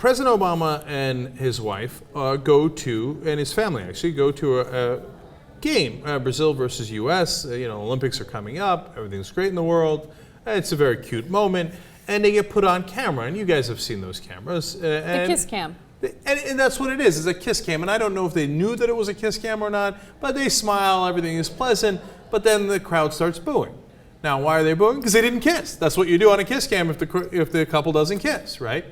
President Obama and his wife and his family actually go to a game, Brazil versus U.S. Olympics are coming up. Everything's great in the world. It's a very cute moment. And they get put on camera. And you guys have seen those cameras. The kiss cam. And that's what it is. It's a kiss cam. And I don't know if they knew that it was a kiss cam or not. But they smile. Everything is pleasant. But then the crowd starts booing. Now, why are they booing? Because they didn't kiss. That's what you do on a kiss cam if the couple doesn't kiss, right?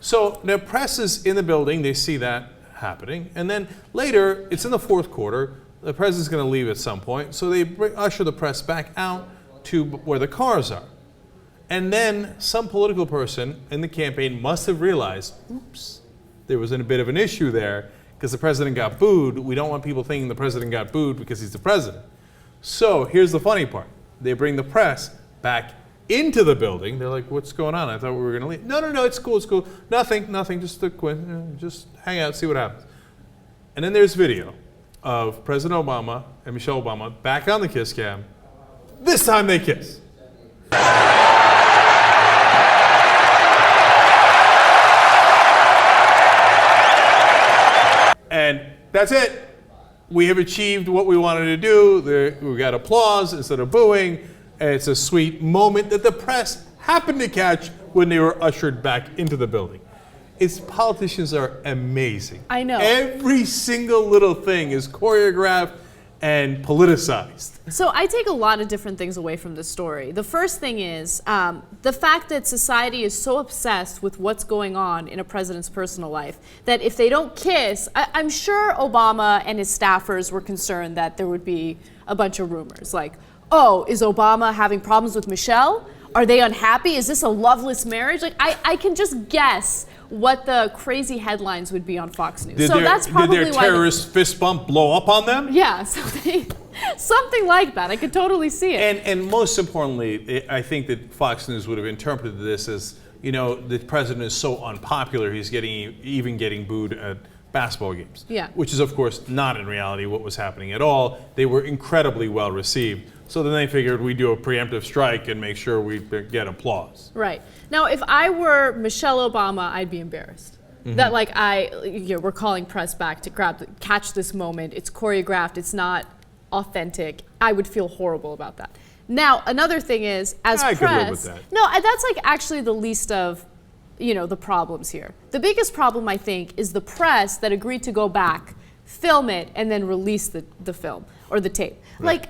So the press is in the building. They see that happening. And then later, it's in the fourth quarter. The president's going to leave at some point. So they usher the press back out to where the cars are. And then some political person in the campaign must have realized, oops, there was a bit of an issue there because the president got booed. We don't want people thinking the president got booed because he's the president. So here's the funny part. They bring the press back into the building. They're like, what's going on? I thought we were going to leave. No, it's cool. Nothing, just hang out, see what happens. And then there's video of President Obama and Michelle Obama back on the kiss cam. This time they kiss. And that's it. We have achieved what we wanted to do. We got applause instead of booing. It's a sweet moment that the press happened to catch when they were ushered back into the building. Politicians are amazing. I know. Every single little thing is choreographed and politicized. So I take a lot of different things away from this story. The first thing is the fact that society is so obsessed with what's going on in a president's personal life that if they don't kiss, I'm sure Obama and his staffers were concerned that there would be a bunch of rumors like, oh, is Obama having problems with Michelle? Are they unhappy? Is this a loveless marriage? Like I can just guess what the crazy headlines would be on Fox News. Did their terrorist fist bump blow up on them? Yeah, something like that. I could totally see it. And most importantly, I think that Fox News would have interpreted this as, the president is so unpopular, he's even getting booed at basketball games. Yeah. Which is, of course, not in reality what was happening at all. They were incredibly well received. So then they figured we'd do a preemptive strike and make sure we get applause. Right. Now, if I were Michelle Obama, I'd be embarrassed. Mm-hmm. That we're calling press back to catch this moment. It's choreographed. It's not authentic. I would feel horrible about that. Now, another thing is, as I press, could live with that. No, that's actually the least of, the problems here. The biggest problem, I think, is the press that agreed to go back, film it, and then release the film or the tape. Right.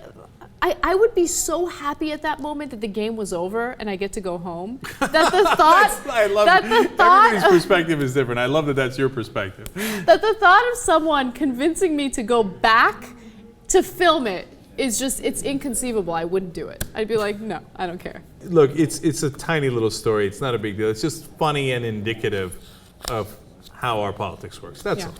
I would be so happy at that moment that the game was over and I get to go home. That the thought everybody's perspective is different. I love that that's your perspective. That the thought of someone convincing me to go back to film it is it's inconceivable. I wouldn't do it. I'd be like, no, I don't care. Look, it's a tiny little story. It's not a big deal. It's just funny and indicative of how our politics works. That's all.